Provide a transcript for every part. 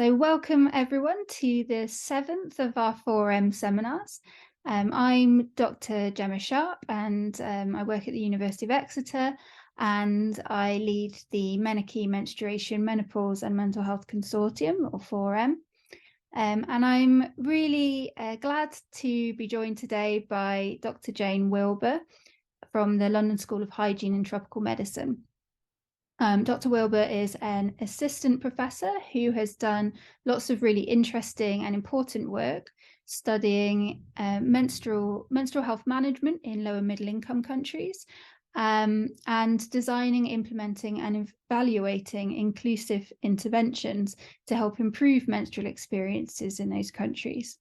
So welcome everyone to the 7th of our 4M seminars. I'm Dr. Gemma Sharp and I work at the University of Exeter, and I lead the Menarche, Menstruation, Menopause and Mental Health Consortium, or 4M. And I'm really glad to be joined today by Dr. Jane Wilbur from the London School of Hygiene and Tropical Medicine. Dr. Wilbur is an assistant professor who has done lots of really interesting and important work studying menstrual health management in lower middle income countries, and designing, implementing and evaluating inclusive interventions to help improve menstrual experiences in those countries.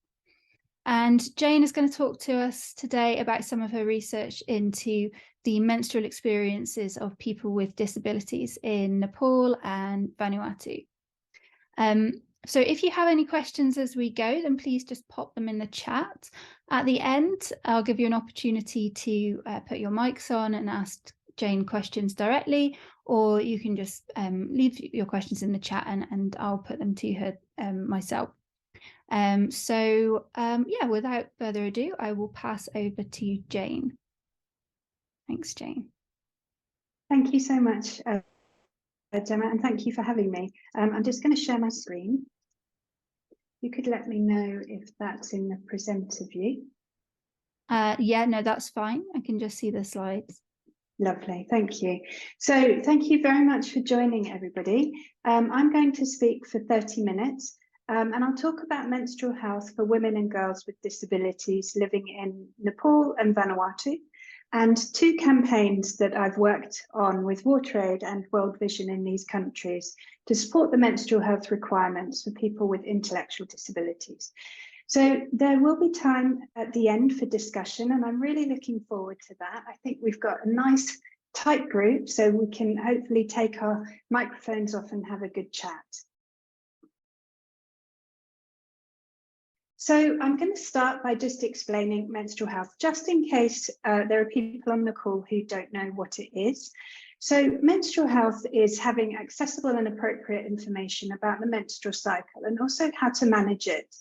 And Jane is going to talk to us today about some of her research into the menstrual experiences of people with disabilities in Nepal and Vanuatu. So if you have any questions as we go, then please just pop them in the chat. At the end, I'll give you an opportunity to put your mics on and ask Jane questions directly, or you can just leave your questions in the chat and I'll put them to her myself. Yeah, without further ado, I will pass over to Jane. Thanks, Jane. Thank you so much, Gemma, and thank you for having me. I'm just going to share my screen. You could let me know if that's in the presenter view. Yeah, no, that's fine. I can just see the slides. Lovely, thank you. So thank you very much for joining, everybody. I'm going to speak for 30 minutes. And I'll talk about menstrual health for women and girls with disabilities living in Nepal and Vanuatu, and two campaigns that I've worked on with WaterAid and World Vision in these countries to support the menstrual health requirements for people with intellectual disabilities. So there will be time at the end for discussion, and I'm really looking forward to that. I think we've got a nice tight group, so we can hopefully take our microphones off and have a good chat. So I'm going to start by just explaining menstrual health, just in case there are people on the call who don't know what it is. So menstrual health is having accessible and appropriate information about the menstrual cycle and also how to manage it.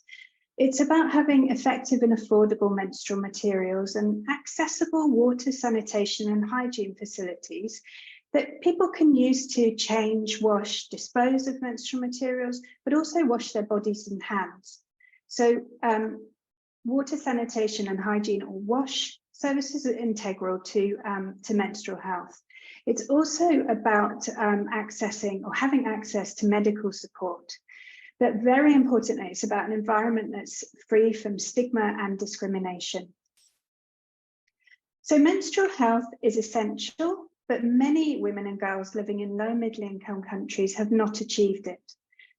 It's about having effective and affordable menstrual materials and accessible water, sanitation and hygiene facilities that people can use to change, wash, dispose of menstrual materials, but also wash their bodies and hands. So water, sanitation and hygiene, or WASH services, are integral to menstrual health. It's also about accessing or having access to medical support. But very importantly, it's about an environment that's free from stigma and discrimination. So menstrual health is essential, but many women and girls living in low middle income countries have not achieved it.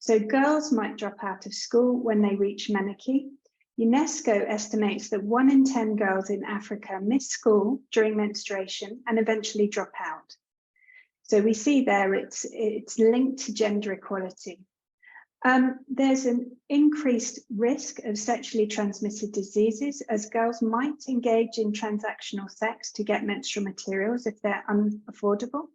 So girls might drop out of school when they reach menarche. UNESCO estimates that 1 in 10 girls in Africa miss school during menstruation and eventually drop out. So we see there it's linked to gender equality. There's an increased risk of sexually transmitted diseases, as girls might engage in transactional sex to get menstrual materials if they're unaffordable.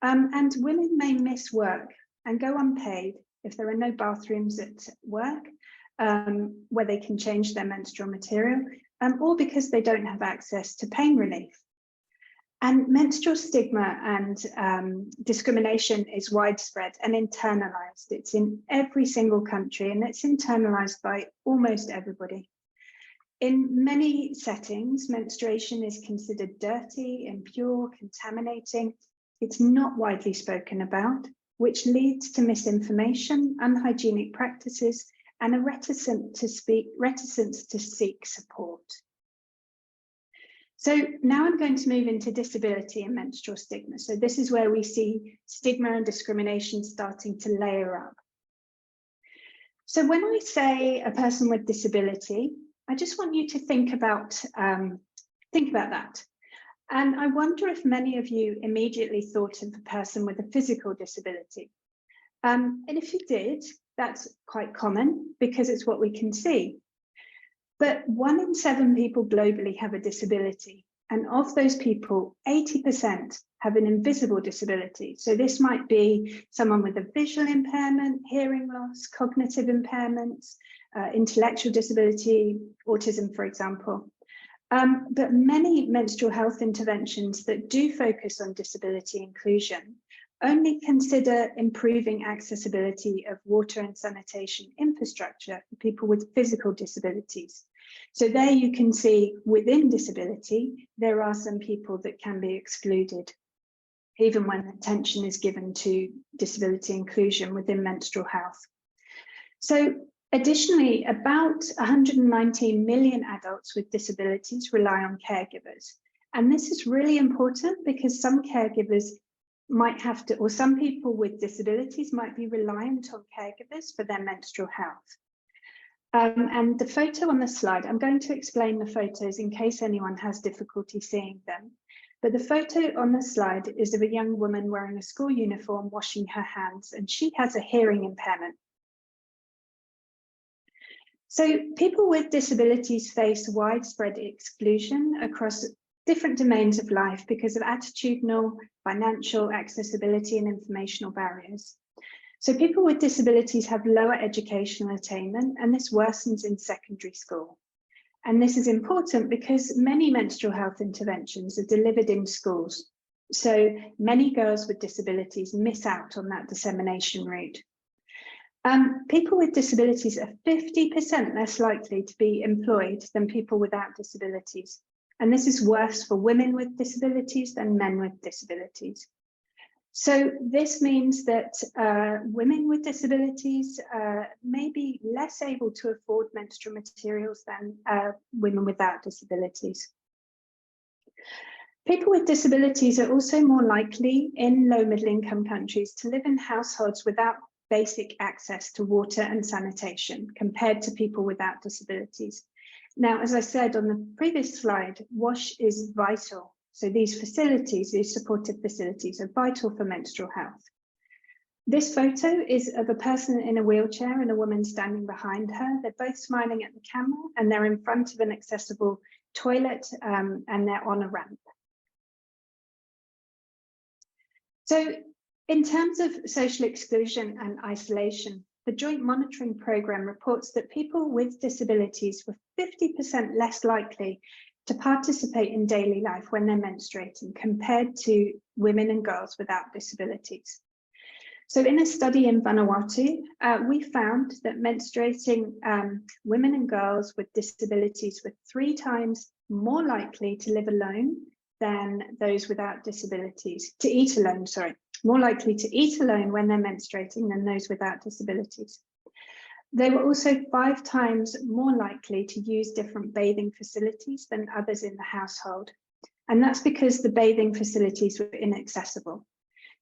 And women may miss work and go unpaid if there are no bathrooms at work where they can change their menstrual material, or because they don't have access to pain relief. And menstrual stigma and discrimination is widespread and internalized. It's in every single country, and it's internalized by almost everybody. In many settings, menstruation is considered dirty, impure, contaminating. It's not widely spoken about, which leads to misinformation, unhygienic practices, and a reticence to seek support. So now I'm going to move into disability and menstrual stigma. So this is where we see stigma and discrimination starting to layer up. So when I say a person with disability, I just want you to think about that. And I wonder if many of you immediately thought of a person with a physical disability. And if you did, that's quite common because it's what we can see. But 1 in 7 people globally have a disability. And of those people, 80% have an invisible disability. So this might be someone with a visual impairment, hearing loss, cognitive impairments, intellectual disability, autism, for example. But many menstrual health interventions that do focus on disability inclusion only consider improving accessibility of water and sanitation infrastructure for people with physical disabilities. So there you can see within disability, there are some people that can be excluded, even when attention is given to disability inclusion within menstrual health. So additionally, about 119 million adults with disabilities rely on caregivers. And this is really important because some caregivers might have to, or some people with disabilities might be reliant on caregivers for their menstrual health. And the photo on the slide, I'm going to explain the photos in case anyone has difficulty seeing them. But the photo on the slide is of a young woman wearing a school uniform, washing her hands, and she has a hearing impairment. So people with disabilities face widespread exclusion across different domains of life because of attitudinal, financial, accessibility, and informational barriers. So people with disabilities have lower educational attainment, and this worsens in secondary school. And this is important because many menstrual health interventions are delivered in schools. So many girls with disabilities miss out on that dissemination route. People with disabilities are 50% less likely to be employed than people without disabilities. And this is worse for women with disabilities than men with disabilities. So this means that women with disabilities may be less able to afford menstrual materials than women without disabilities. People with disabilities are also more likely in low middle income countries to live in households without basic access to water and sanitation compared to people without disabilities. Now, as I said on the previous slide, WASH is vital. So these facilities, these supportive facilities, are vital for menstrual health. This photo is of a person in a wheelchair and a woman standing behind her. They're both smiling at the camera and they're in front of an accessible toilet and they're on a ramp. So in terms of social exclusion and isolation, the Joint Monitoring Programme reports that people with disabilities were 50% less likely to participate in daily life when they're menstruating compared to women and girls without disabilities. So in a study in Vanuatu, we found that menstruating women and girls with disabilities were 3 times more likely to live alone than those without disabilities, to eat alone, sorry, more likely to eat alone when they're menstruating than those without disabilities. They were also 5 times more likely to use different bathing facilities than others in the household. And that's because the bathing facilities were inaccessible.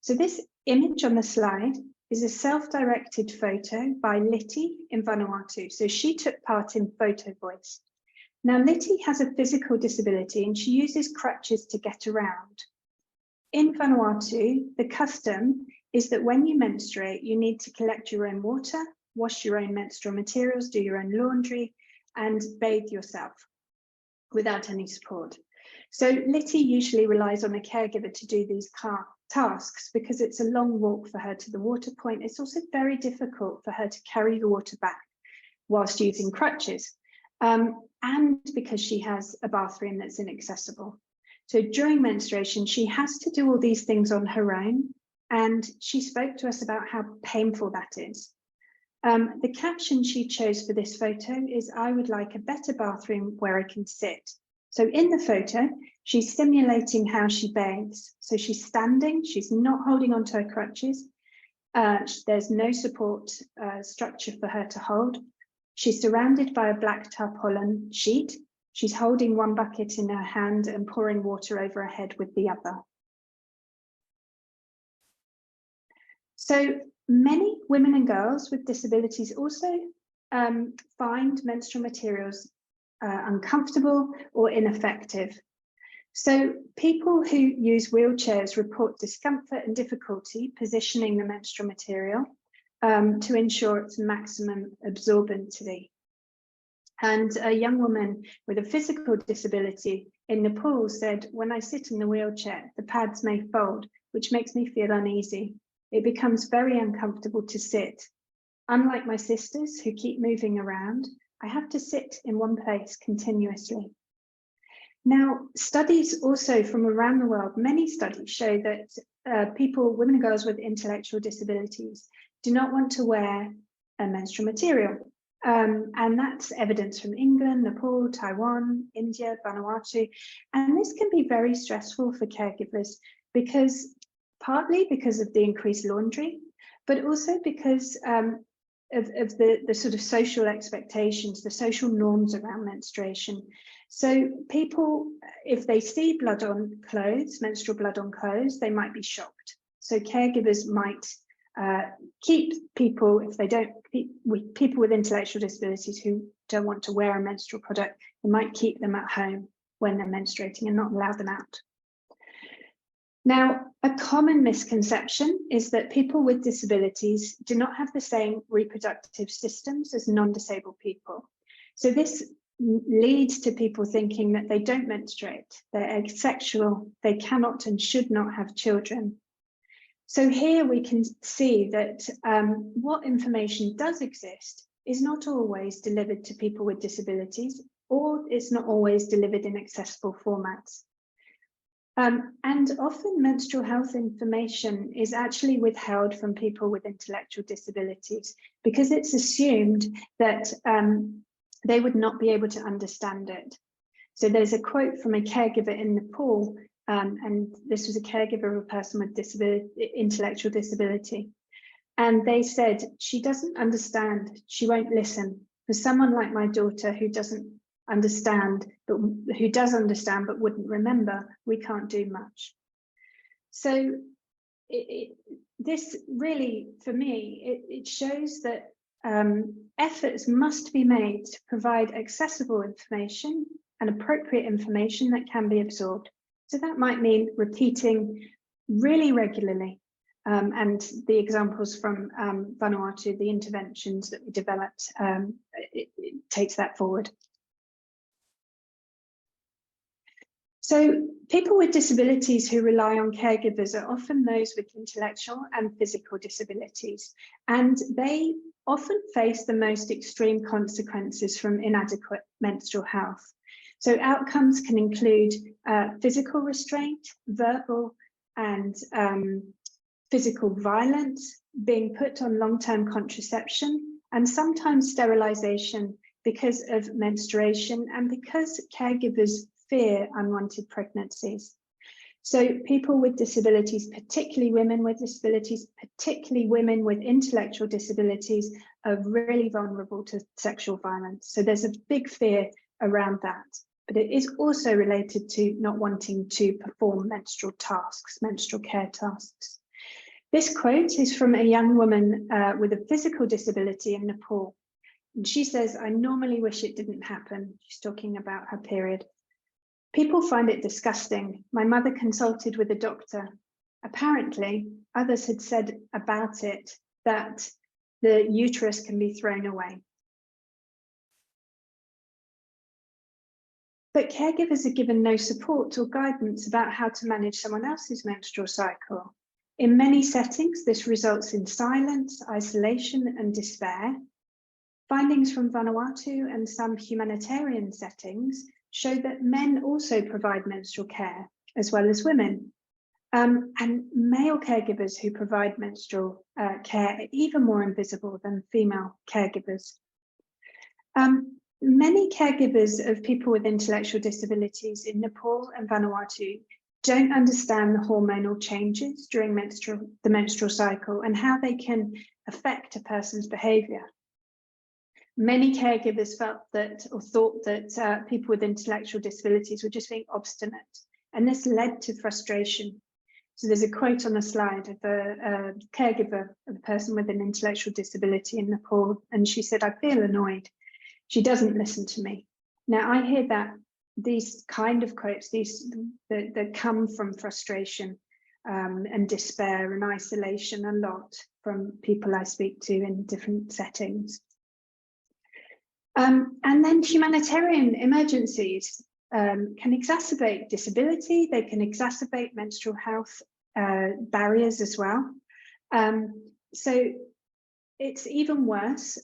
So this image on the slide is a self-directed photo by Liti in Vanuatu. So she took part in Photo Voice. Now, Liti has a physical disability and she uses crutches to get around. In Vanuatu, the custom is that when you menstruate, you need to collect your own water, wash your own menstrual materials, do your own laundry, and bathe yourself without any support. So Liti usually relies on a caregiver to do these tasks because it's a long walk for her to the water point. It's also very difficult for her to carry the water back whilst using crutches, and because she has a bathroom that's inaccessible. So during menstruation, she has to do all these things on her own, and she spoke to us about how painful that is. The caption she chose for this photo is, "I would like a better bathroom where I can sit." So in the photo, she's simulating how she bathes. So she's standing, she's not holding onto her crutches. There's no support structure for her to hold. She's surrounded by a black tarpaulin sheet. She's holding one bucket in her hand and pouring water over her head with the other. So many women and girls with disabilities also find menstrual materials uncomfortable or ineffective. So people who use wheelchairs report discomfort and difficulty positioning the menstrual material to ensure its maximum absorbency. And a young woman with a physical disability in Nepal said, when I sit in the wheelchair, the pads may fold, which makes me feel uneasy. It becomes very uncomfortable to sit. Unlike my sisters who keep moving around, I have to sit in one place continuously. Now, studies also from around the world, many studies show that women and girls with intellectual disabilities do not want to wear a menstrual material. And that's evidence from England, Nepal, Taiwan, India, Vanuatu. And this can be very stressful for caregivers partly because of the increased laundry, but also because of the sort of social expectations, the social norms around menstruation. So people, if they see blood on clothes, menstrual blood on clothes, they might be shocked. So caregivers might keep people, if they don't, people with intellectual disabilities who don't want to wear a menstrual product, they might keep them at home when they're menstruating and not allow them out. Now, a common misconception is that people with disabilities do not have the same reproductive systems as non-disabled people. So this leads to people thinking that they don't menstruate, they're asexual, they cannot and should not have children. So here we can see that what information does exist is not always delivered to people with disabilities, or it's not always delivered in accessible formats. And often menstrual health information is actually withheld from people with intellectual disabilities because it's assumed that they would not be able to understand it. So there's a quote from a caregiver in Nepal, and this was a caregiver of a person with intellectual disability. And they said, she doesn't understand, she won't listen. For someone like my daughter who doesn't understand, but who does understand but wouldn't remember, we can't do much. So this really, for me, it shows that efforts must be made to provide accessible information and appropriate information that can be absorbed. So that might mean repeating really regularly. And the examples from Vanuatu, the interventions that we developed, it takes that forward. So people with disabilities who rely on caregivers are often those with intellectual and physical disabilities, and they often face the most extreme consequences from inadequate menstrual health. So outcomes can include physical restraint, verbal and physical violence, being put on long-term contraception, and sometimes sterilization because of menstruation and because caregivers fear unwanted pregnancies. So people with disabilities, particularly women with disabilities, particularly women with intellectual disabilities, are really vulnerable to sexual violence. So there's a big fear around that. But it is also related to not wanting to perform menstrual tasks, menstrual care tasks. This quote is from a young woman with a physical disability in Nepal. And she says, I normally wish it didn't happen. She's talking about her period. People find it disgusting. My mother consulted with a doctor. Apparently, others had said about it that the uterus can be thrown away. But caregivers are given no support or guidance about how to manage someone else's menstrual cycle. In many settings, this results in silence, isolation, and despair. Findings from Vanuatu and some humanitarian settings show that men also provide menstrual care, as well as women. And male caregivers who provide menstrual care are even more invisible than female caregivers. Many caregivers of people with intellectual disabilities in Nepal and Vanuatu don't understand the hormonal changes during the menstrual cycle and how they can affect a person's behaviour. Many caregivers felt that or thought that people with intellectual disabilities were just being obstinate, and this led to frustration. So there's a quote on the slide of a caregiver of a person with an intellectual disability in Nepal, and she said, I feel annoyed. She doesn't listen to me. Now I hear that these kind of quotes, that come from frustration and despair and isolation a lot from people I speak to in different settings. And then humanitarian emergencies can exacerbate disability. They can exacerbate menstrual health barriers as well. So it's even worse,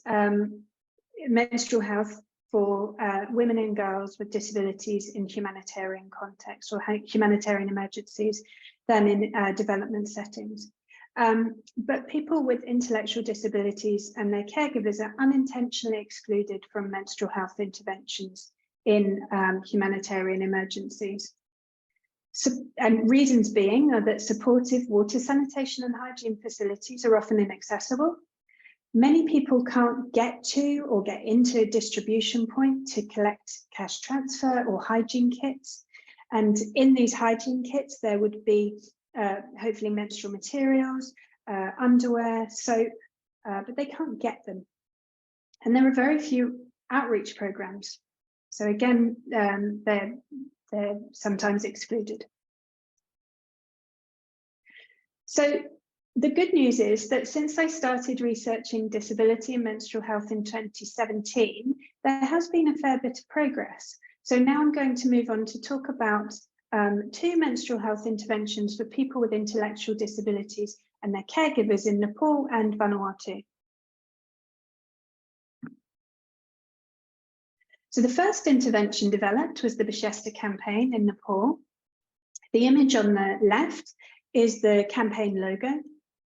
menstrual health for women and girls with disabilities in humanitarian contexts or humanitarian emergencies than in development settings. But people with intellectual disabilities and their caregivers are unintentionally excluded from menstrual health interventions in humanitarian emergencies. And reasons being are that supportive water, sanitation and hygiene facilities are often inaccessible. Many people can't get to or get into a distribution point to collect cash transfer or hygiene kits. And in these hygiene kits, there would be hopefully menstrual materials, underwear, soap, but they can't get them. And there are very few outreach programs. So again, they're sometimes excluded. So the good news is that since I started researching disability and menstrual health in 2017, there has been a fair bit of progress. So now I'm going to move on to talk about 2 menstrual health interventions for people with intellectual disabilities and their caregivers in Nepal and Vanuatu. So the first intervention developed was the Beshesta campaign in Nepal. The image on the left is the campaign logo,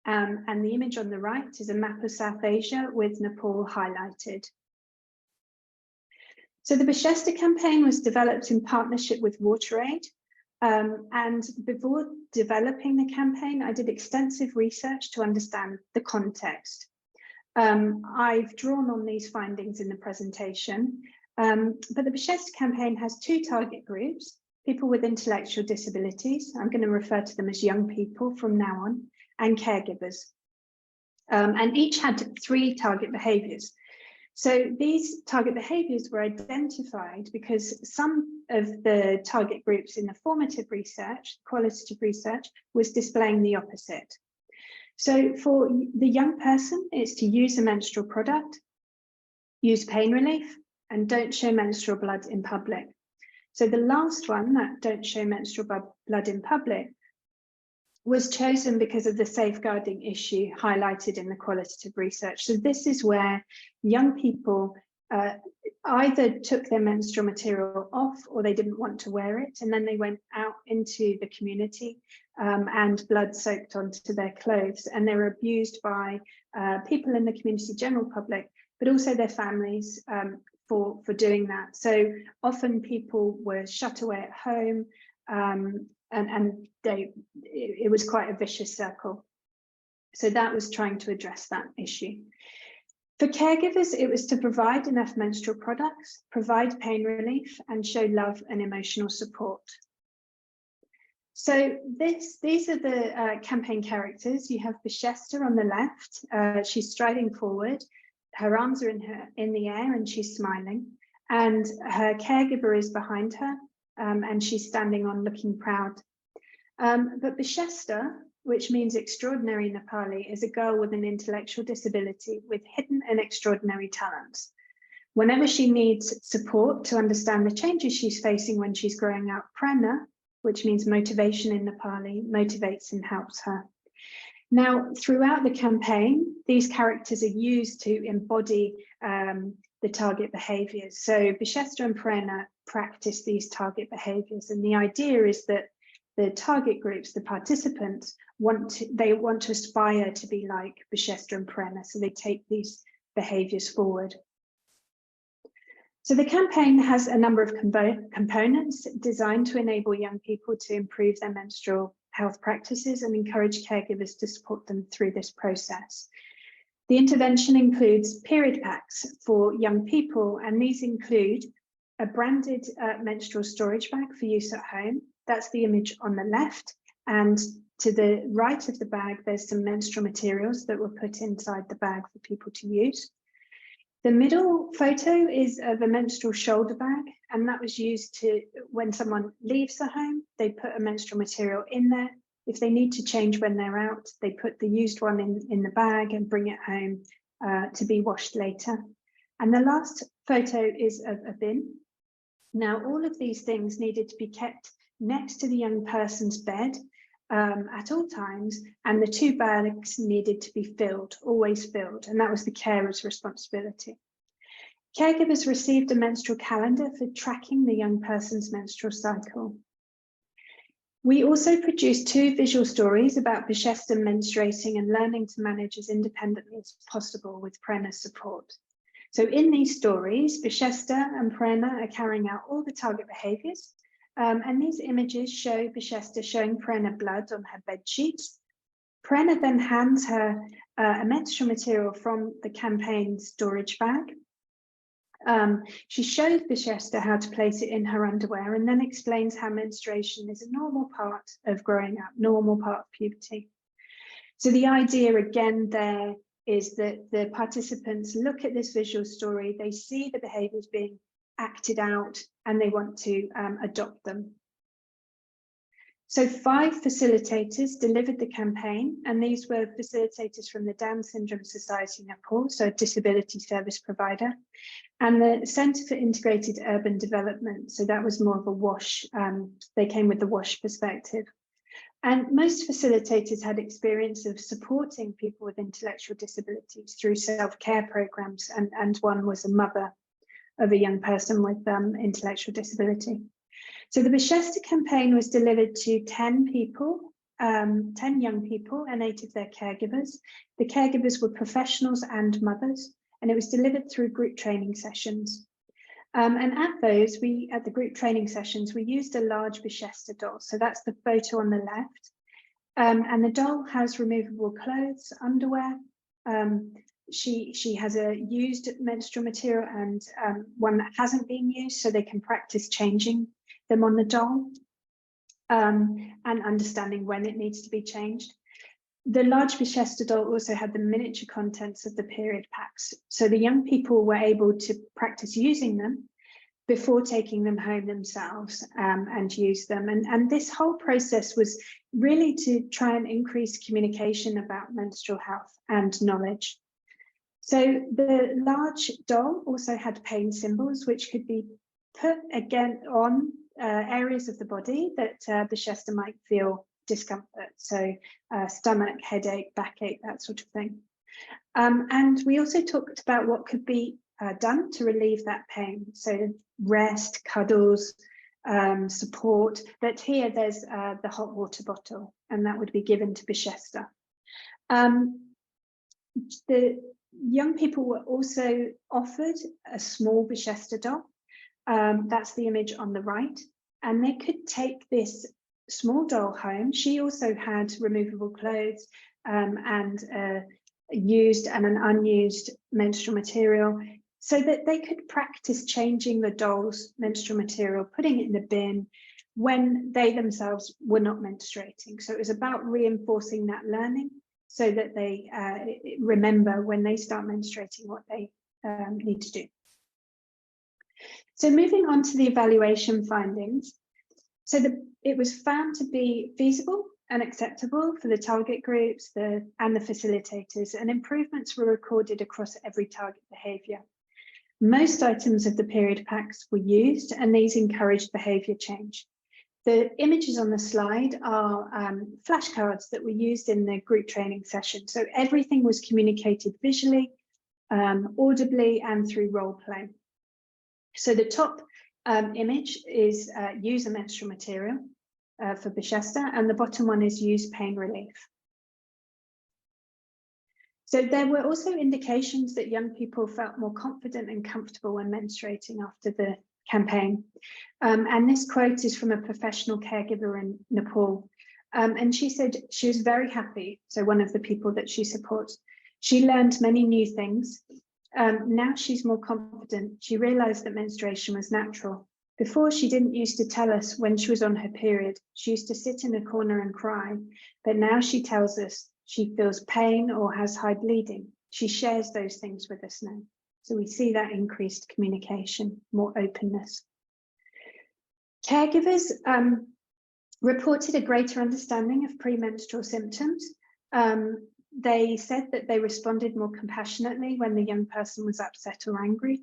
and the image on the right is a map of South Asia with Nepal highlighted. So the Beshesta campaign was developed in partnership with WaterAid, and before developing the campaign, I did extensive research to understand the context. I've drawn on these findings in the presentation, but the Beshesta campaign has 2 target groups: people with intellectual disabilities, I'm going to refer to them as young people from now on, and caregivers. And each had 3 target behaviours. So these target behaviours were identified because some of the target groups in the formative research, qualitative research, was displaying the opposite. So for the young person, it's to use a menstrual product, use pain relief, and don't show menstrual blood in public. So the last one, that don't show menstrual blood in public, was chosen because of the safeguarding issue highlighted in the qualitative research. So this is where young people either took their menstrual material off or they didn't want to wear it, and then they went out into the community and blood soaked onto their clothes, and they were abused by people in the community, general public, but also their families for doing that. So often people were shut away at home, and it was quite a vicious circle. So that was trying to address that issue. For caregivers, it was to provide enough menstrual products, provide pain relief, and show love and emotional support. So these are the campaign characters. You have Beshesta on the left. She's striding forward. Her arms are in the air and she's smiling. And her caregiver is behind her, and she's standing on looking proud. But Beshesta, which means extraordinary in Nepali, is a girl with an intellectual disability with hidden and extraordinary talents. Whenever she needs support to understand the changes she's facing when she's growing up, prana, which means motivation in Nepali, motivates and helps her. Now, throughout the campaign, these characters are used to embody the target behaviours. So Beshesta and Prerna practice these target behaviours, and the idea is that the target groups, the participants, want to aspire to be like Beshesta and Prerna, so they take these behaviours forward. So the campaign has a number of components designed to enable young people to improve their menstrual health practices and encourage caregivers to support them through this process. The intervention includes period packs for young people, and these include a branded menstrual storage bag for use at home. That's the image on the left, and to the right of the bag, there's some menstrual materials that were put inside the bag for people to use. The middle photo is of a menstrual shoulder bag, and that was used to, when someone leaves the home, they put a menstrual material in there. If they need to change when they're out, they put the used one in the bag and bring it home to be washed later. And the last photo is of a bin. Now, all of these things needed to be kept next to the young person's bed at all times, and the 2 bags needed to be filled, always filled, and that was the carer's responsibility. Caregivers received a menstrual calendar for tracking the young person's menstrual cycle. We also produced 2 visual stories about Bicester menstruating and learning to manage as independently as possible with Prena's support. So in these stories, Bicester and Prena are carrying out all the target behaviours, and these images show Bicester showing Prena blood on her bed sheet. Prena then hands her a menstrual material from the campaign storage bag. She shows Bicester how to place it in her underwear and then explains how menstruation is a normal part of growing up, normal part of puberty. So the idea again there is that the participants look at this visual story, they see the behaviours being acted out, and they want to adopt them. So 5 facilitators delivered the campaign, and these were facilitators from the Down Syndrome Society Nepal, so a disability service provider, and the Centre for Integrated Urban Development, so that was more of a WASH, they came with the WASH perspective. And most facilitators had experience of supporting people with intellectual disabilities through self-care programs, and one was a mother of a young person with intellectual disability. So the Bicester campaign was delivered to 10 people, 10 young people, and 8 of their caregivers. The caregivers were professionals and mothers, and it was delivered through group training sessions. And at the group training sessions, we used a large Bicester doll. So that's the photo on the left. And the doll has removable clothes, underwear. She has a used menstrual material and one that hasn't been used, so they can practice changing them on the doll and understanding when it needs to be changed. The large Bicester doll also had the miniature contents of the period packs, so the young people were able to practice using them before taking them home themselves and use them. And this whole process was really to try and increase communication about menstrual health and knowledge. So the large doll also had pain symbols, which could be put again on areas of the body that Bicester might feel discomfort. So stomach, headache, backache, that sort of thing. And we also talked about what could be done to relieve that pain. So rest, cuddles, support. But here there's the hot water bottle, and that would be given to Bicester. The young people were also offered a small Bicester doll. That's the image on the right. And they could take this small doll home. She also had removable clothes and used and an unused menstrual material, so that they could practice changing the doll's menstrual material, putting it in the bin when they themselves were not menstruating. So it was about reinforcing that learning so that they remember when they start menstruating what they need to do. So moving on to the evaluation findings. So it was found to be feasible and acceptable for the target groups and the facilitators, and improvements were recorded across every target behaviour. Most items of the period packs were used, and these encouraged behaviour change. The images on the slide are flashcards that were used in the group training session. So everything was communicated visually, audibly, and through role play. So the top image is use a menstrual material for Bicester, and the bottom one is use pain relief. So there were also indications that young people felt more confident and comfortable when menstruating after the campaign. And this quote is from a professional caregiver in Nepal. And she said she was very happy. So one of the people that she supports, she learned many new things. Now she's more confident. She realized that menstruation was natural. Before, she didn't used to tell us when she was on her period. She used to sit in a corner and cry. But now she tells us she feels pain or has high bleeding. She shares those things with us now. So we see that increased communication, more openness. Caregivers reported a greater understanding of premenstrual symptoms. They said that they responded more compassionately when the young person was upset or angry.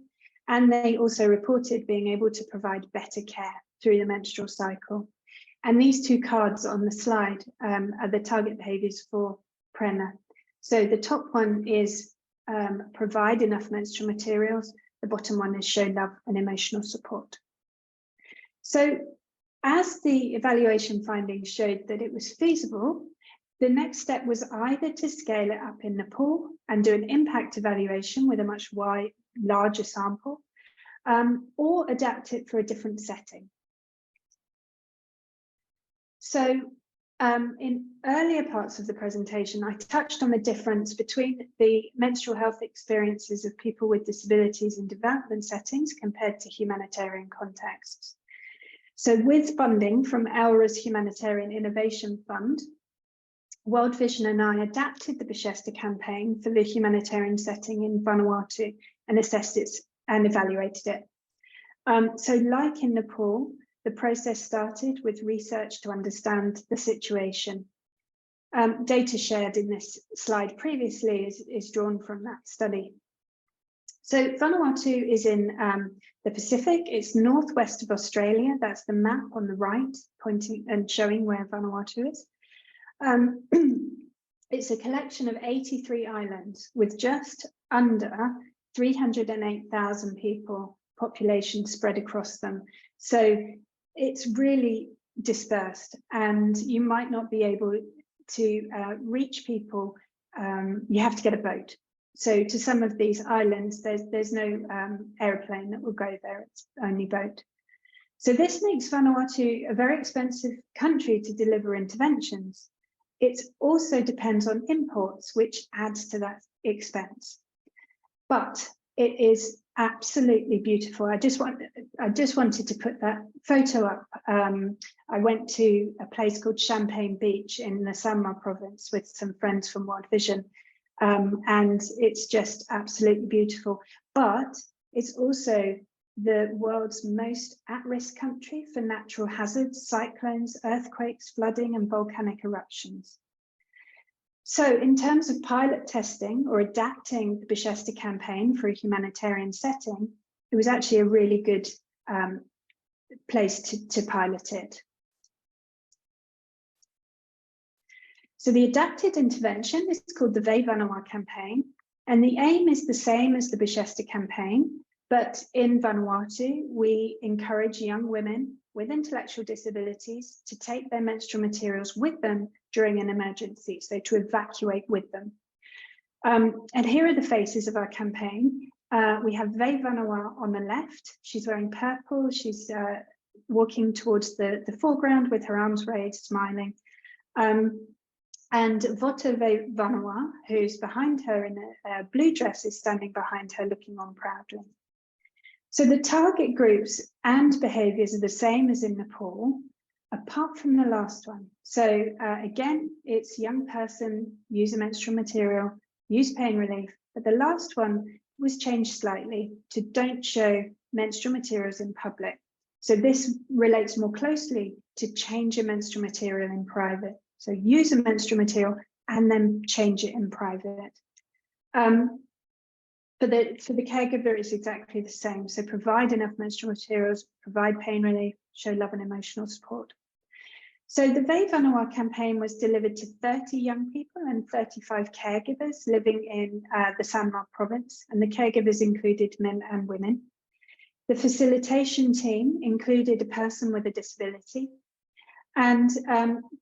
And they also reported being able to provide better care through the menstrual cycle. And these two cards on the slide are the target behaviours for PRENA. So the top one is provide enough menstrual materials. The bottom one is show love and emotional support. So as the evaluation findings showed that it was feasible, the next step was either to scale it up in Nepal and do an impact evaluation with a much larger sample, or adapt it for a different setting. So in earlier parts of the presentation, I touched on the difference between the menstrual health experiences of people with disabilities in development settings compared to humanitarian contexts. So with funding from ELRA's Humanitarian Innovation Fund, World Vision and I adapted the Bicester campaign for the humanitarian setting in Vanuatu and assessed it and evaluated it. So like in Nepal, the process started with research to understand the situation. Data shared in this slide previously is drawn from that study. So Vanuatu is in the Pacific. It's northwest of Australia. That's the map on the right, pointing and showing where Vanuatu is. It's a collection of 83 islands with just under 308,000 people population spread across them. So it's really dispersed, and you might not be able to reach people. You have to get a boat. So to some of these islands, there's no airplane that will go there, it's only boat. So this makes Vanuatu a very expensive country to deliver interventions. It also depends on imports, which adds to that expense. But it is absolutely beautiful. I just wanted to put that photo up. I went to a place called Champagne Beach in the Sanma province with some friends from World Vision, and it's just absolutely beautiful. But it's also the world's most at-risk country for natural hazards, cyclones, earthquakes, flooding, and volcanic eruptions. So in terms of pilot testing or adapting the Bicester campaign for a humanitarian setting, it was actually a really good place to pilot it. So the adapted intervention is called the Ve Vanua campaign, and the aim is the same as the Bicester campaign, but in Vanuatu, we encourage young women with intellectual disabilities to take their menstrual materials with them during an emergency, so to evacuate with them. And here are the faces of our campaign. We have Ve Vanua on the left. She's wearing purple. She's walking towards the foreground with her arms raised, smiling. And Vota Ve Vanua, who's behind her in a blue dress, is standing behind her looking on proudly. So the target groups and behaviours are the same as in Nepal, apart from the last one. So again, it's young person, use a menstrual material, use pain relief, but the last one was changed slightly to don't show menstrual materials in public. So this relates more closely to change a menstrual material in private. So use a menstrual material and then change it in private. For the caregiver, it's exactly the same. So provide enough menstrual materials, provide pain relief, show love and emotional support. So the Ve Vanua campaign was delivered to 30 young people and 35 caregivers living in the Sanma province, and the caregivers included men and women. The facilitation team included a person with a disability. And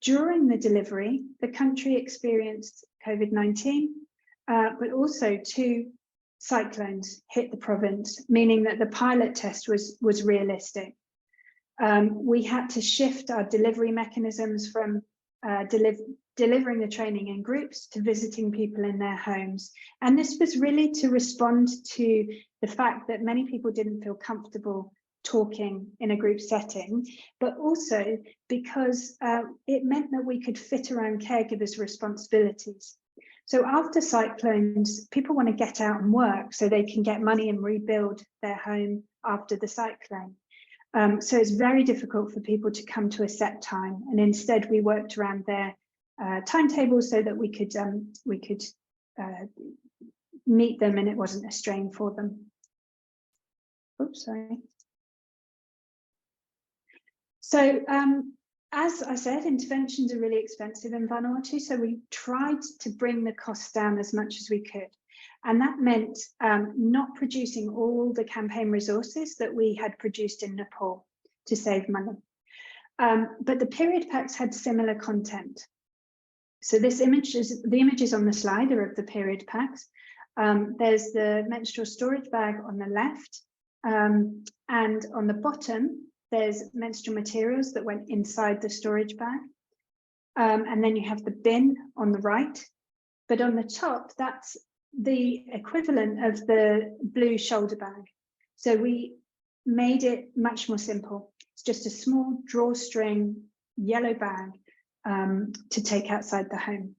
during the delivery, the country experienced COVID-19, but also 2 cyclones hit the province, meaning that the pilot test was realistic. We had to shift our delivery mechanisms from delivering the training in groups to visiting people in their homes. And this was really to respond to the fact that many people didn't feel comfortable talking in a group setting, but also because it meant that we could fit around caregivers' responsibilities. So after cyclones, people want to get out and work so they can get money and rebuild their home after the cyclone. So it's very difficult for people to come to a set time, and instead we worked around their timetables so that we could meet them and it wasn't a strain for them. Oops, sorry. So as I said, interventions are really expensive in Vanuatu, so we tried to bring the costs down as much as we could. And that meant not producing all the campaign resources that we had produced in Nepal to save money. But the period packs had similar content. So the images on the slide are of the period packs. There's the menstrual storage bag on the left, and on the bottom, there's menstrual materials that went inside the storage bag. And then you have the bin on the right. But on the top, that's the equivalent of the blue shoulder bag. So we made it much more simple. It's just a small drawstring yellow bag to take outside the home.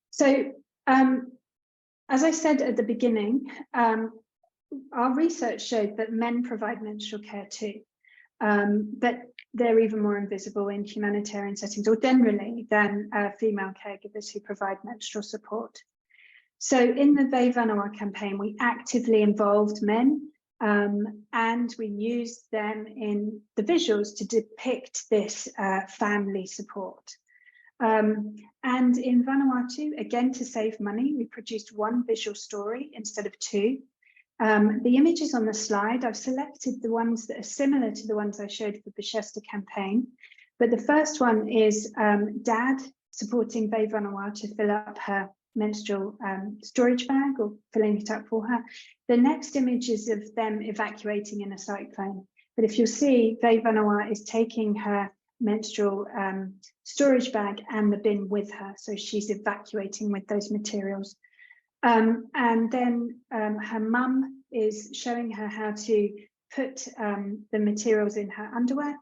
So as I said at the beginning, our research showed that men provide menstrual care too, but they're even more invisible in humanitarian settings or generally than female caregivers who provide menstrual support. So in the Ve Vanua campaign, we actively involved men and we used them in the visuals to depict this family support. And in Vanuatu, again, to save money, we produced one visual story instead of two. The images on the slide, I've selected the ones that are similar to the ones I showed for the Bicester campaign. But the first one is Dad supporting Ve Vanua to fill up her menstrual storage bag or filling it up for her. The next image is of them evacuating in a cyclone. But if you'll see, Ve Vanua is taking her menstrual storage bag and the bin with her. So she's evacuating with those materials. And then her mum is showing her how to put the materials in her underwear,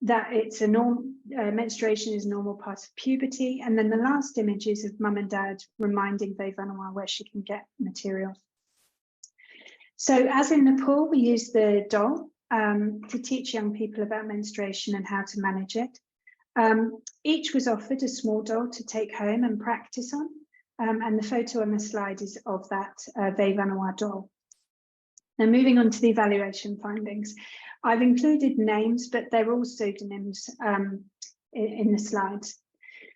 that it's a menstruation is a normal part of puberty. And then the last image is of mum and dad reminding Ve Vanua where she can get materials. So as in Nepal, we use the doll to teach young people about menstruation and how to manage it. Each was offered a small doll to take home and practice on. And the photo on the slide is of that Ve Vanua doll. Now, moving on to the evaluation findings. I've included names, but they're all pseudonyms in the slides.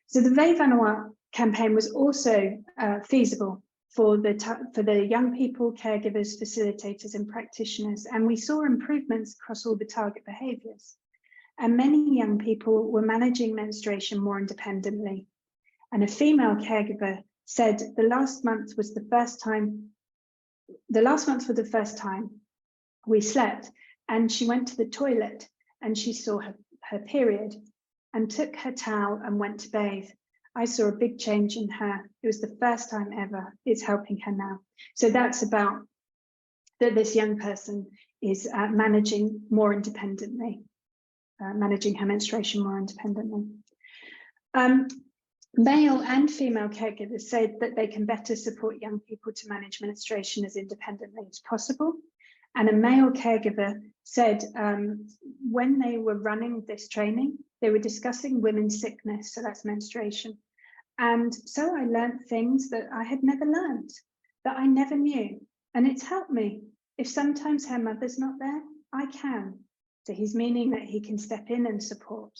So the Ve Vanua campaign was also feasible for the young people, caregivers, facilitators, and practitioners. And we saw improvements across all the target behaviours. And many young people were managing menstruation more independently. And a female caregiver said the last month for the first time we slept, and she went to the toilet and she saw her period and took her towel and went to bathe. I saw a big change in her. It was the first time ever. It's helping her now. So that's about that this young person is managing more independently, managing her menstruation more independently. Male and female caregivers said that they can better support young people to manage menstruation as independently as possible. And a male caregiver said when they were running this training, they were discussing women's sickness, so that's menstruation. And so I learned things that I had never learned, that I never knew. And it's helped me. If sometimes her mother's not there, I can. So he's meaning that he can step in and support.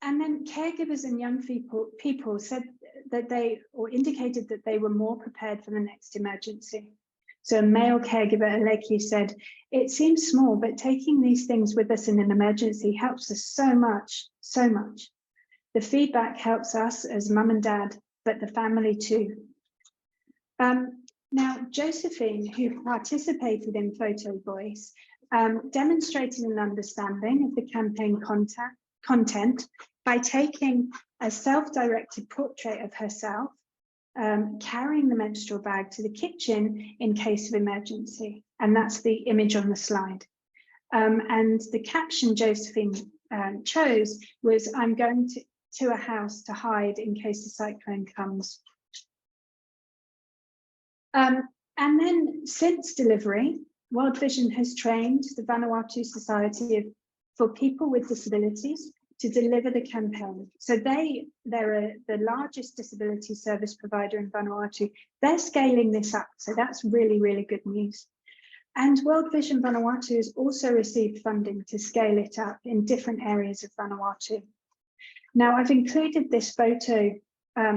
And then caregivers and young people said that indicated that they were more prepared for the next emergency. So a male caregiver, Aleki, said, "It seems small, but taking these things with us in an emergency helps us so much, so much. The feedback helps us as mum and dad, but the family too." Now, Josephine, who participated in Photo Voice, demonstrated an understanding of the campaign content by taking a self-directed portrait of herself carrying the menstrual bag to the kitchen in case of emergency. And that's the image on the slide. And the caption Josephine chose was, "I'm going to a house to hide in case the cyclone comes." And then since delivery, World Vision has trained the Vanuatu Society for People with Disabilities to deliver the campaign. So they're the largest disability service provider in Vanuatu. They're scaling this up. So that's really, really good news. And World Vision Vanuatu has also received funding to scale it up in different areas of Vanuatu. Now, I've included this photo.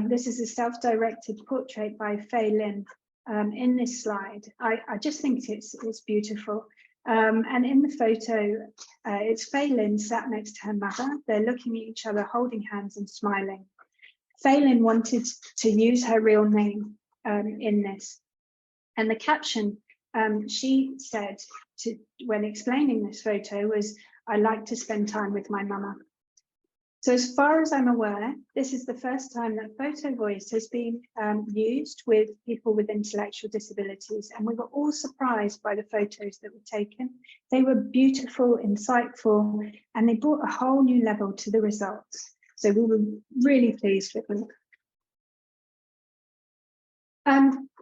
This is a self-directed portrait by Fei Lin in this slide. I just think it's beautiful. And in the photo, it's Fei Lin sat next to her mother. They're looking at each other, holding hands and smiling. Fei Lin wanted to use her real name in this. And the caption she said when explaining this photo was, "I like to spend time with my mama." So as far as I'm aware, this is the first time that photo voice has been used with people with intellectual disabilities. And we were all surprised by the photos that were taken. They were beautiful, insightful, and they brought a whole new level to the results. So we were really pleased with them.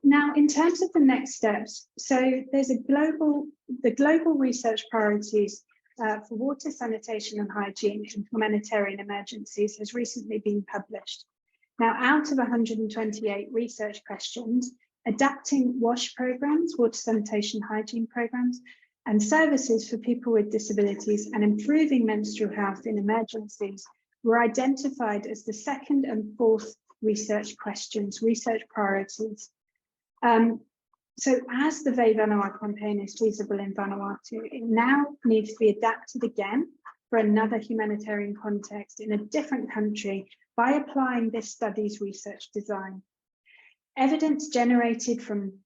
Now, in terms of the next steps, so there's the global research priorities for water, sanitation and hygiene in humanitarian emergencies has recently been published. Now, out of 128 research questions, adapting WASH programs, water, sanitation, hygiene programs, and services for people with disabilities and improving menstrual health in emergencies were identified as the second and fourth research questions, research priorities. So as the Ve Vanua campaign is feasible in Vanuatu, it now needs to be adapted again for another humanitarian context in a different country by applying this study's research design. Evidence generated from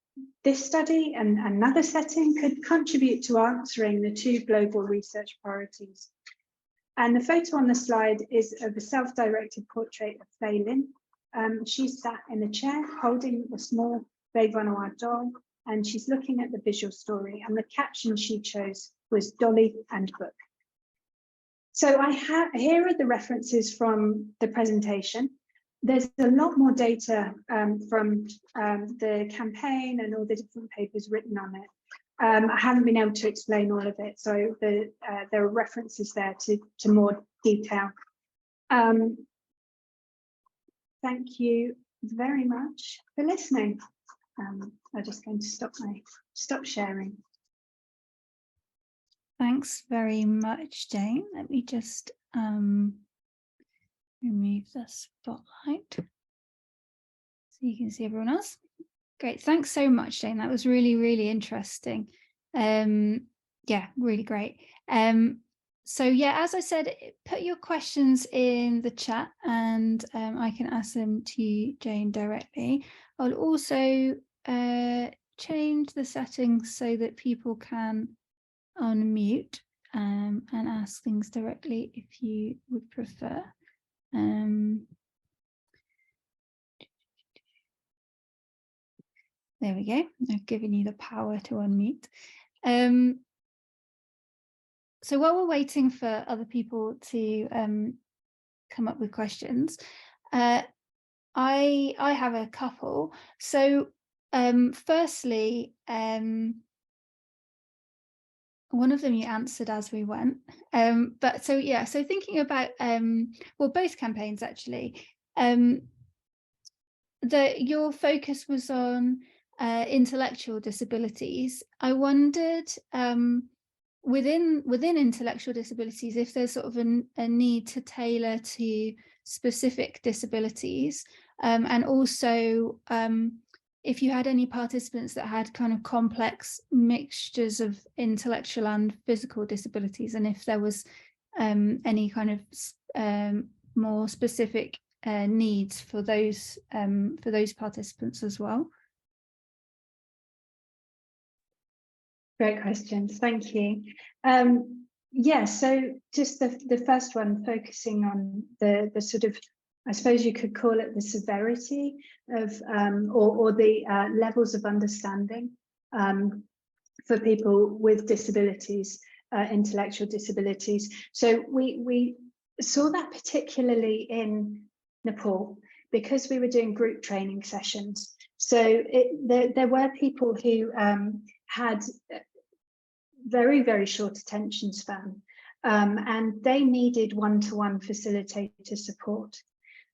this study and another setting could contribute to answering the two global research priorities. And the photo on the slide is of a self-directed portrait of Fei Lin. She's sat in a chair holding a small Ve Vanua dog, and she's looking at the visual story, and the caption she chose was "Dolly and Book." So here are the references from the presentation. There's a lot more data from the campaign and all the different papers written on it. I haven't been able to explain all of it, so there are references there to more detail. Thank you very much for listening. I'm just going to stop sharing. Thanks very much, Jane. Let me just remove the spotlight so you can see everyone else. Great, thanks so much, Jane. That was really, really interesting. Yeah, really great. So yeah, as I said, put your questions in the chat and I can ask them to Jane directly. I'll also change the settings so that people can unmute and ask things directly if you would prefer. There we go. I've given you the power to unmute. So while we're waiting for other people to come up with questions, I have a couple. So firstly, one of them you answered as we went. But so yeah, so thinking about well, both campaigns actually, your focus was on intellectual disabilities. I wondered within intellectual disabilities if there's sort of a need to tailor to specific disabilities, and also if you had any participants that had kind of complex mixtures of intellectual and physical disabilities, and if there was any kind of more specific needs for those participants as well. Great questions, thank you. Yeah, so just the first one, focusing on the sort of, I suppose you could call it the severity of or the levels of understanding for people with disabilities, intellectual disabilities. So we saw that particularly in Nepal because we were doing group training sessions. So there were people who had very, very short attention span. and they needed one-to-one facilitator support.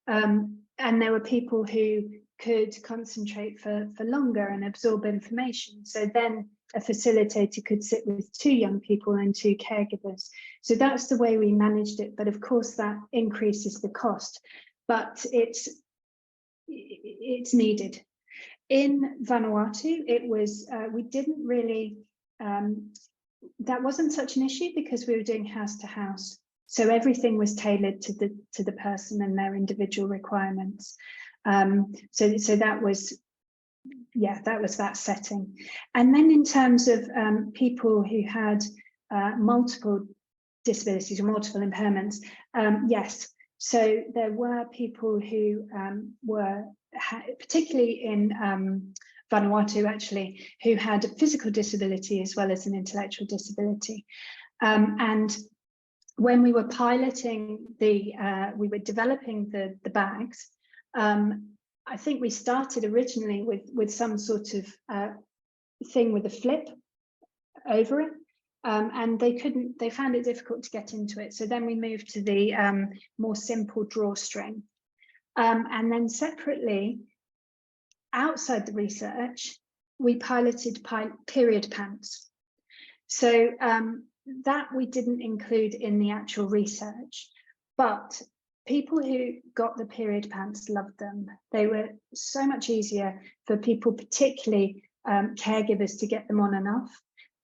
And there were people who could concentrate for longer and absorb information. So then a facilitator could sit with 2 young people and 2 caregivers. So that's the way we managed it. But of course, that increases the cost, but it's needed. In Vanuatu, it was, we didn't really, that wasn't such an issue because we were doing house to house. So everything was tailored to the person and their individual requirements. So that was, yeah, that was that setting. And then in terms of people who had multiple disabilities or multiple impairments, yes. So there were people who were, particularly in Vanuatu actually, who had a physical disability as well as an intellectual disability. And when we were piloting we were developing the bags, I think we started originally with some sort of thing with a flip over it, and they found it difficult to get into it. So then we moved to the more simple drawstring, and then separately, outside the research, we piloted period pants. So that we didn't include in the actual research, but people who got the period pants loved them. They were so much easier for people, particularly caregivers, to get them on enough,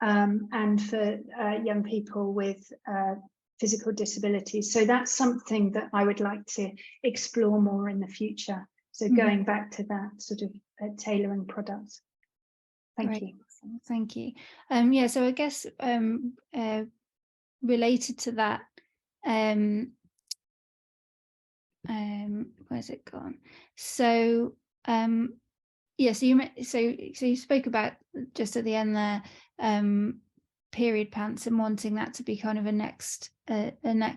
and for young people with physical disabilities. So that's something that I would like to explore more in the future. So going back to that sort of tailoring products. Thank you. Thank you. Yeah, so I guess related to that, where's it gone? So yeah, so you spoke about just at the end there, period pants and wanting that to be kind of a next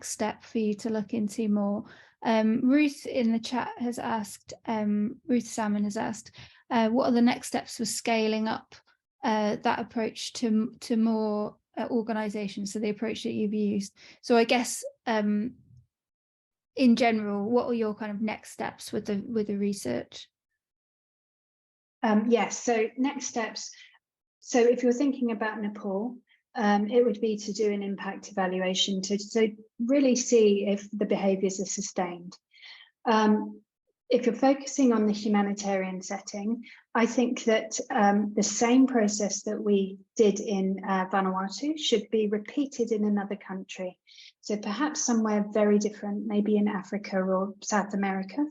step for you to look into more. Ruth in the chat has asked, Ruth Salmon has asked, what are the next steps for scaling up that approach to more organisations, so the approach that you've used? So I guess in general, what are your kind of next steps with the research? Yes, so next steps. So if you're thinking about Nepal, it would be to do an impact evaluation to really see if the behaviours are sustained. If you're focusing on the humanitarian setting, I think that the same process that we did in Vanuatu should be repeated in another country. So perhaps somewhere very different, maybe in Africa or South America,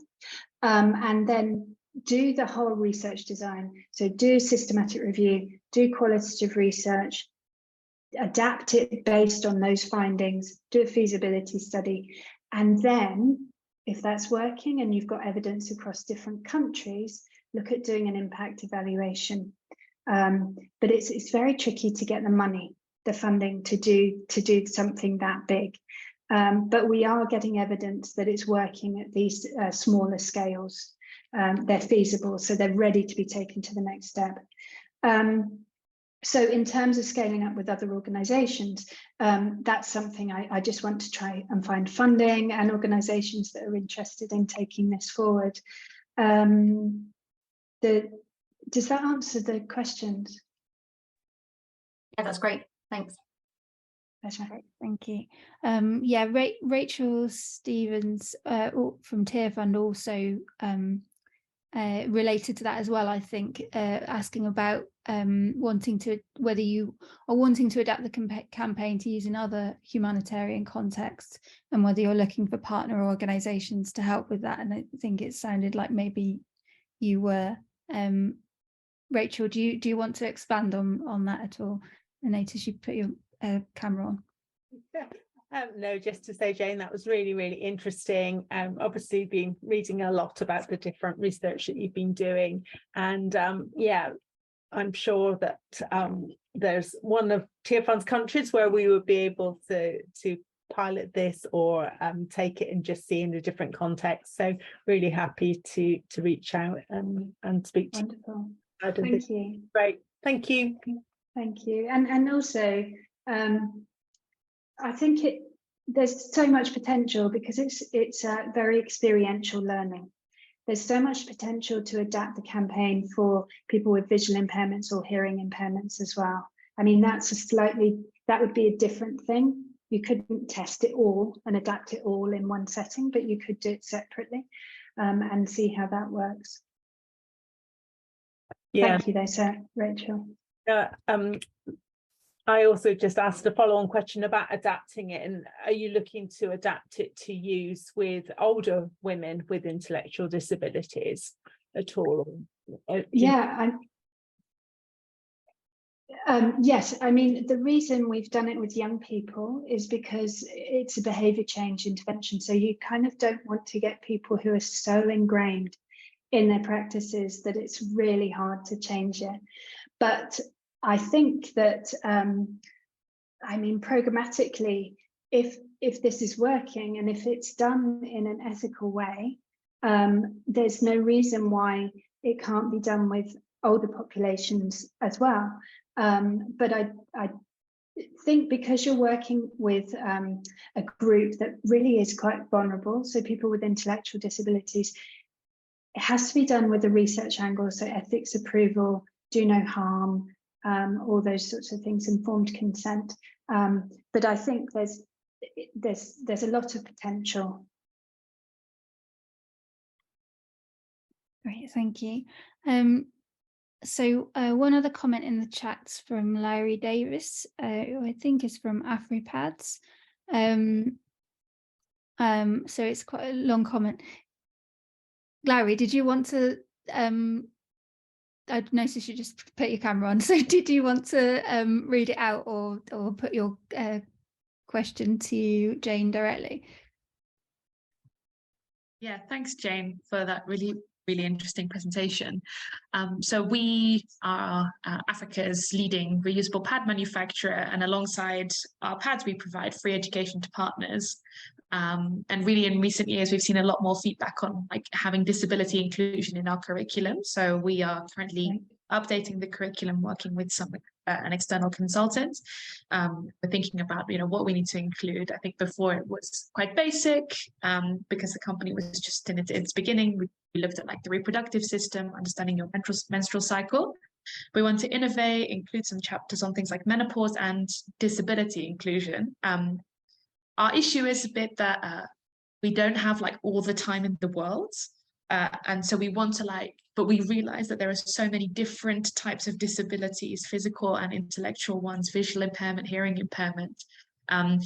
and then do the whole research design. So do systematic review, do qualitative research, adapt it based on those findings, do a feasibility study, and then if that's working and you've got evidence across different countries, look at doing an impact evaluation. But it's very tricky to get the money, the funding to do something that big. But we are getting evidence that it's working at these smaller scales. They're feasible, so they're ready to be taken to the next step. So in terms of scaling up with other organisations, that's something I just want to try and find funding and organisations that are interested in taking this forward. Does that answer the questions? Yeah, that's great. Thanks. That's right. Thank you. Yeah, Rachel Stevens from Tear Fund also related to that as well, I think, asking about whether you are wanting to adapt the campaign to use in other humanitarian contexts and whether you're looking for partner organisations to help with that. And I think it sounded like maybe you were. Rachel, do you want to expand on that at all? I notice you put your camera on. No, just to say, Jane, that was really, really interesting. Obviously been reading a lot about the different research that you've been doing, and yeah, I'm sure that there's one of Tear Fund's countries where we would be able to pilot this or take it and just see in a different context. So really happy to reach out and speak to you. Wonderful. Thank you. Great. Thank you. Thank you. And also, I think there's so much potential because it's very experiential learning. There's so much potential to adapt the campaign for people with visual impairments or hearing impairments as well. I mean, that would be a different thing. You couldn't test it all and adapt it all in one setting, but you could do it separately and see how that works. Yeah. Thank you, though, Rachel. I also just asked a follow-on question about adapting it, and are you looking to adapt it to use with older women with intellectual disabilities at all? Yeah, yes, I mean, the reason we've done it with young people is because it's a behaviour change intervention. So you kind of don't want to get people who are so ingrained in their practices that it's really hard to change it. But I think that, I mean, programmatically, if this is working and if it's done in an ethical way, there's no reason why it can't be done with older populations as well. But I think because you're working with a group that really is quite vulnerable, so people with intellectual disabilities, it has to be done with a research angle, so ethics, approval, do no harm, all those sorts of things, informed consent. But I think there's a lot of potential. Great, thank you. So one other comment in the chat's from Larry Davis, who I think is from AfriPads. So it's quite a long comment. Larry, did you want to, I noticed you just put your camera on, so did you want to read it out or put your question to Jane directly? Yeah, thanks, Jane, for that really interesting presentation. So we are Africa's leading reusable pad manufacturer, and alongside our pads, we provide free education to partners. And really in recent years, we've seen a lot more feedback on like having disability inclusion in our curriculum. So we are currently updating the curriculum, working with an external consultant. We're thinking about, what we need to include. I think before it was quite basic because the company was just in its beginning. We looked at like the reproductive system, understanding your menstrual cycle. We want to innovate, include some chapters on things like menopause and disability inclusion. Our issue is a bit that we don't have like all the time in the world. And so we want to but we realize that there are so many different types of disabilities, physical and intellectual ones, visual impairment, hearing impairment. And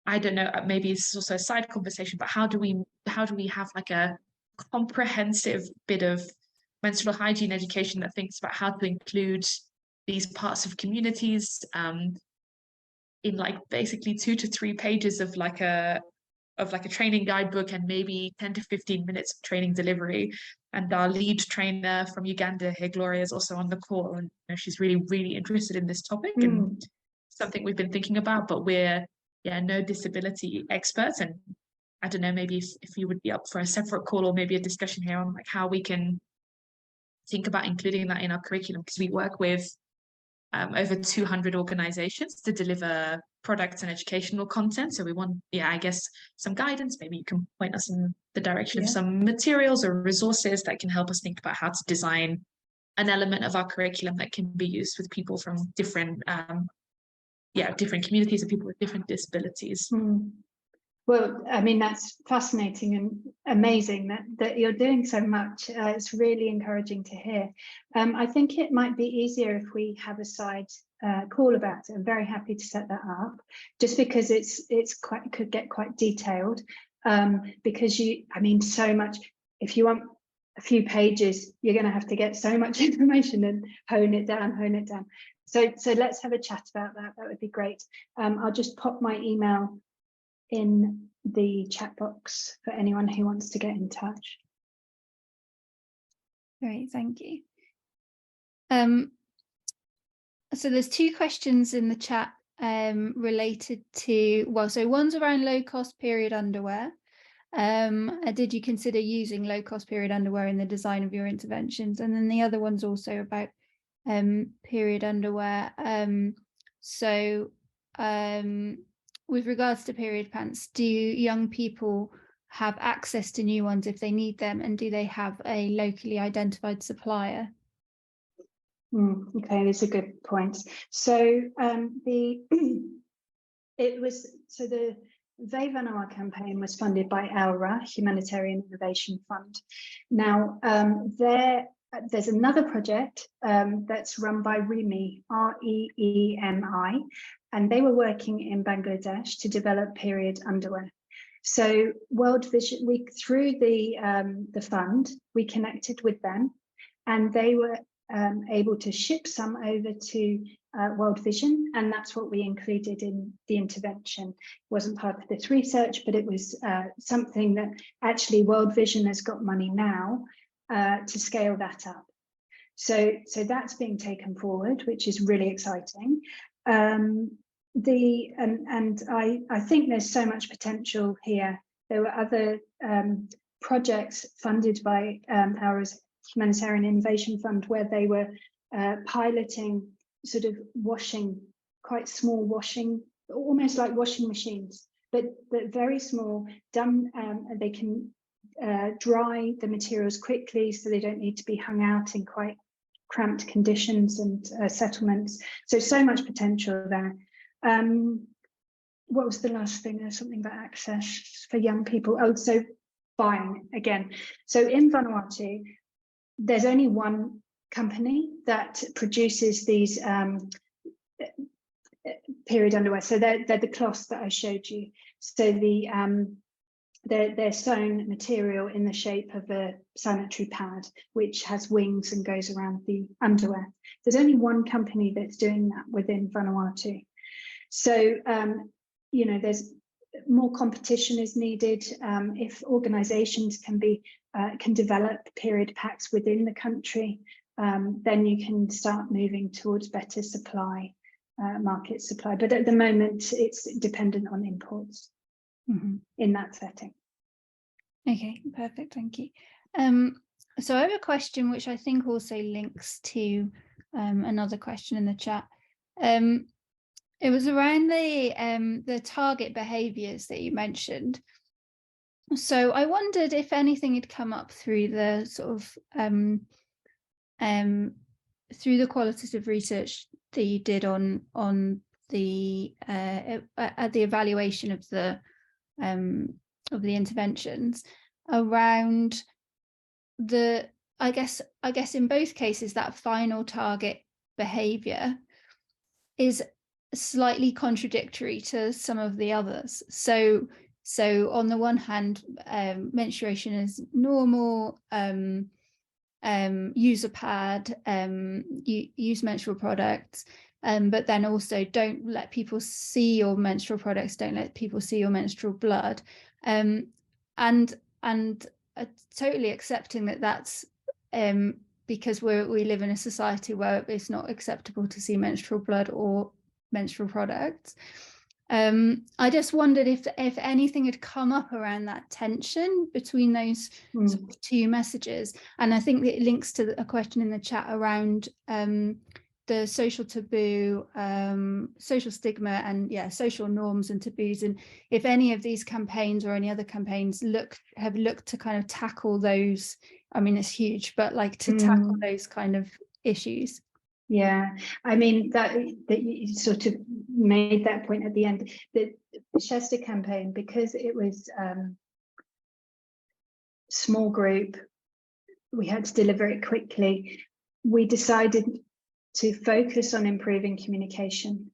I don't know, maybe it's also a side conversation, but how do we have like a comprehensive bit of menstrual hygiene education that thinks about how to include these parts of communities in like basically 2 to 3 pages of like a training guidebook and maybe 10 to 15 minutes of training delivery. And our lead trainer from Uganda here, Gloria, is also on the call, and she's really interested in this topic and something we've been thinking about, but we're no disability experts. And I don't know, maybe if you would be up for a separate call or maybe a discussion here on like how we can think about including that in our curriculum, because we work with over 200 organizations to deliver products and educational content. So we want, I guess, some guidance. Maybe you can point us in the direction of some materials or resources that can help us think about how to design an element of our curriculum that can be used with people from different communities and people with different disabilities. Well, I mean, that's fascinating and amazing that you're doing so much. It's really encouraging to hear. I think it might be easier if we have a side call about it. I'm very happy to set that up, just because could get quite detailed. Because so much. If you want a few pages, you're going to have to get so much information and hone it down. So let's have a chat about that. That would be great. I'll just pop my email in the chat box for anyone who wants to get in touch. Great, thank you. So there's 2 questions in the chat related to, so one's around low-cost period underwear. Did you consider using low-cost period underwear in the design of your interventions? And then the other one's also about period underwear. with regards to period pants, do young people have access to new ones if they need them, and do they have a locally identified supplier? Okay, these are good points. So the Vanuatu campaign was funded by ALRA, Humanitarian Innovation Fund. Now, there's another project that's run by REMI, REEMI, and they were working in Bangladesh to develop period underwear. So World Vision, through the fund, we connected with them, and they were able to ship some over to World Vision, and that's what we included in the intervention. It wasn't part of this research, but it was something that actually World Vision has got money now to scale that up. So that's being taken forward, which is really exciting. I think there's so much potential here. There were other projects funded by our Humanitarian Innovation Fund where they were piloting sort of washing, quite small washing, almost like washing machines, but very small, done, they can dry the materials quickly so they don't need to be hung out in quite cramped conditions and settlements. So much potential there. What was the last thing? There's something about access for young people. Oh, so buying again. So in Vanuatu, there's only one company that produces these period underwear. So they're the cloths that I showed you. So they're sewn material in the shape of a sanitary pad, which has wings and goes around the underwear. There's only one company that's doing that within Vanuatu. So, you know, there's more competition is needed. If organisations can develop period packs within the country, then you can start moving towards better supply, market supply. But at the moment, it's dependent on imports in that setting. Okay, perfect, thank you. So I have a question which I think also links to another question in the chat. It was around the target behaviours that you mentioned. So I wondered if anything had come up through the sort of through the qualitative research that you did on the evaluation of the interventions around the I guess in both cases that final target behaviour is slightly contradictory to some of the others. So on the one hand, menstruation is normal, use a pad, use menstrual products, but then also don't let people see your menstrual products, don't let people see your menstrual blood, and totally accepting that that's because we live in a society where it's not acceptable to see menstrual blood or menstrual products. I just wondered if anything had come up around that tension between those sort of two messages, and I think that it links to a question in the chat around the social taboo, social stigma, and social norms and taboos, and if any of these campaigns or any other campaigns have looked to kind of tackle those. I mean, it's huge, but like to tackle those kind of issues. Yeah, I mean that you sort of made that point at the end. The Chester campaign, because it was small group, we had to deliver it quickly. We decided to focus on improving communication.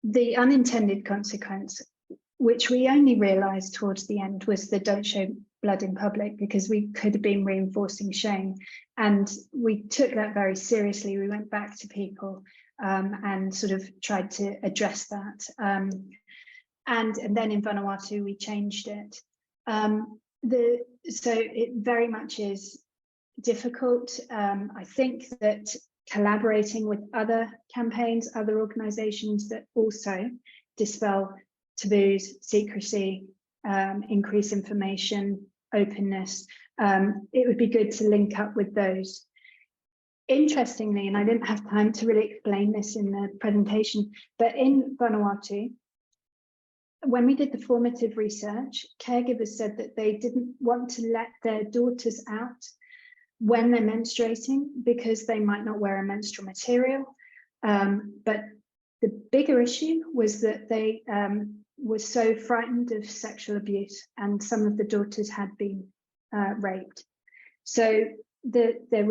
The unintended consequence, which we only realised towards the end, was the don't show blood in public, because we could have been reinforcing shame. And we took that very seriously. We went back to people and sort of tried to address that. And then in Vanuatu, we changed it. So it very much is difficult. I think that collaborating with other campaigns, other organisations that also dispel taboos, secrecy, increase information, openness, it would be good to link up with those. Interestingly, and I didn't have time to really explain this in the presentation, but in Vanuatu, when we did the formative research, caregivers said that they didn't want to let their daughters out when they're menstruating because they might not wear a menstrual material. But the bigger issue was that they were so frightened of sexual abuse, and some of the daughters had been raped. So it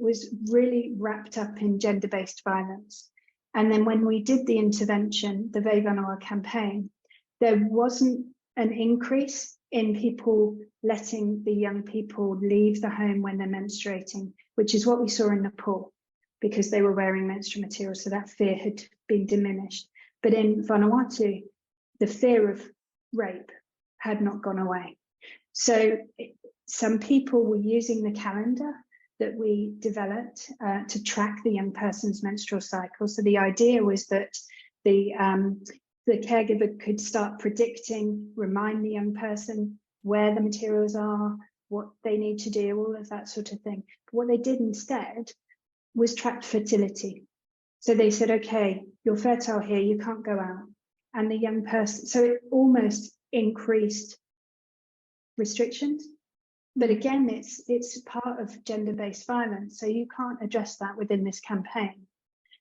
was really wrapped up in gender-based violence. And then when we did the intervention, the Vanuatu campaign, there wasn't an increase in people letting the young people leave the home when they're menstruating, which is what we saw in Nepal, because they were wearing menstrual materials, so that fear had been diminished. But in Vanuatu, the fear of rape had not gone away. So some people were using the calendar that we developed to track the young person's menstrual cycle. So the idea was that the caregiver could start predicting, remind the young person where the materials are, what they need to do, all of that sort of thing. But what they did instead was track fertility. So they said, okay, you're fertile here, you can't go out. And the young person, so it almost increased restrictions. But again, it's part of gender-based violence, so you can't address that within this campaign.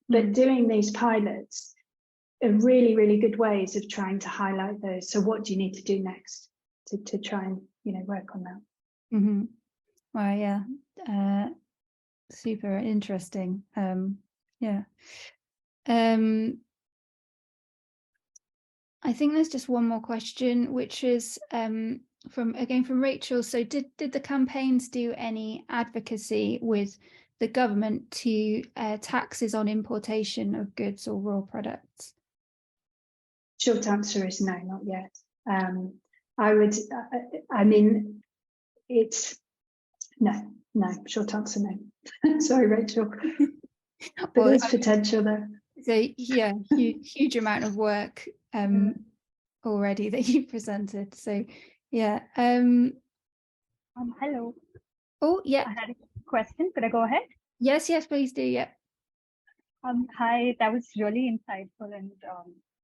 But doing these pilots are really, really good ways of trying to highlight those. So what do you need to do next to try and, you know, work on that? Mm-hmm. Well, yeah, super interesting. Yeah. I think there's just one more question, which is from Rachel. So did the campaigns do any advocacy with the government to taxes on importation of goods or raw products? Short answer is no, not yet. I mean, it's no, short answer, no. Sorry, Rachel. But well, there's potential there. So yeah, huge amount of work already that you presented. So yeah. Hello. Oh yeah. I had a question. Could I go ahead? Yes, please do. Yeah. Hi, that was really insightful, and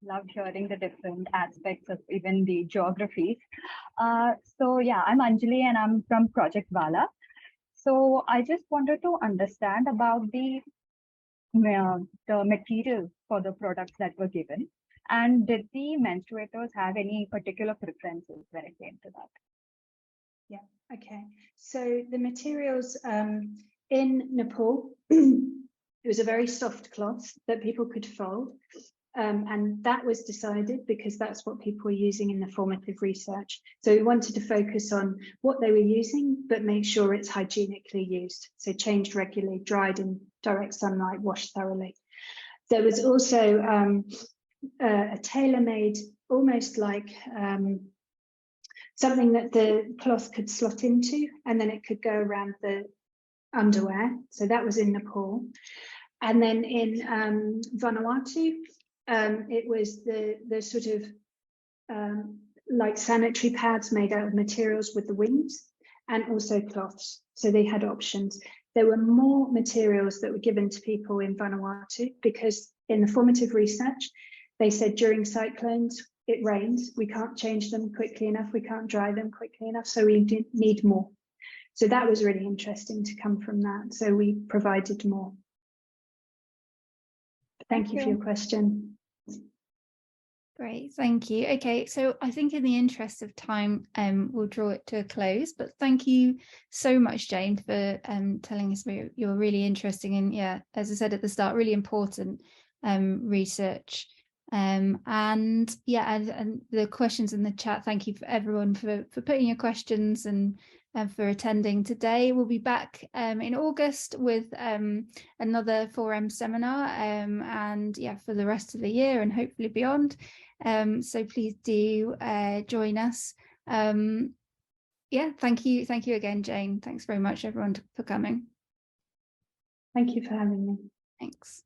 loved hearing the different aspects of even the geographies. So yeah, I'm Anjali and I'm from Project Vala. So I just wanted to understand about the material for the products that were given, and did the menstruators have any particular preferences when it came to that? Yeah, okay. So the materials in Nepal, it was a very soft cloth that people could fold. And that was decided because that's what people were using in the formative research. So we wanted to focus on what they were using, but make sure it's hygienically used. So changed regularly, dried in direct sunlight, washed thoroughly. There was also a tailor-made, almost like something that the cloth could slot into, and then it could go around the underwear. So that was in Nepal. And then in Vanuatu, it was the sort of like sanitary pads made out of materials with the wings, and also cloths. So they had options. There were more materials that were given to people in Vanuatu because in the formative research, they said during cyclones, it rains, we can't change them quickly enough, we can't dry them quickly enough, so we need more. So that was really interesting to come from that. So we provided more. Thank you for your question. Great, thank you. Okay, so I think in the interest of time, we'll draw it to a close, but thank you so much, Jane, for telling us about your really interesting and, yeah, as I said at the start, really important research. And yeah, and the questions in the chat, thank you for everyone for putting your questions and for attending today. We'll be back in August with another 4M seminar and yeah, for the rest of the year and hopefully beyond. So please do join us. Yeah, thank you again, Jane. Thanks very much, everyone, for coming. Thank you for having me. Thanks.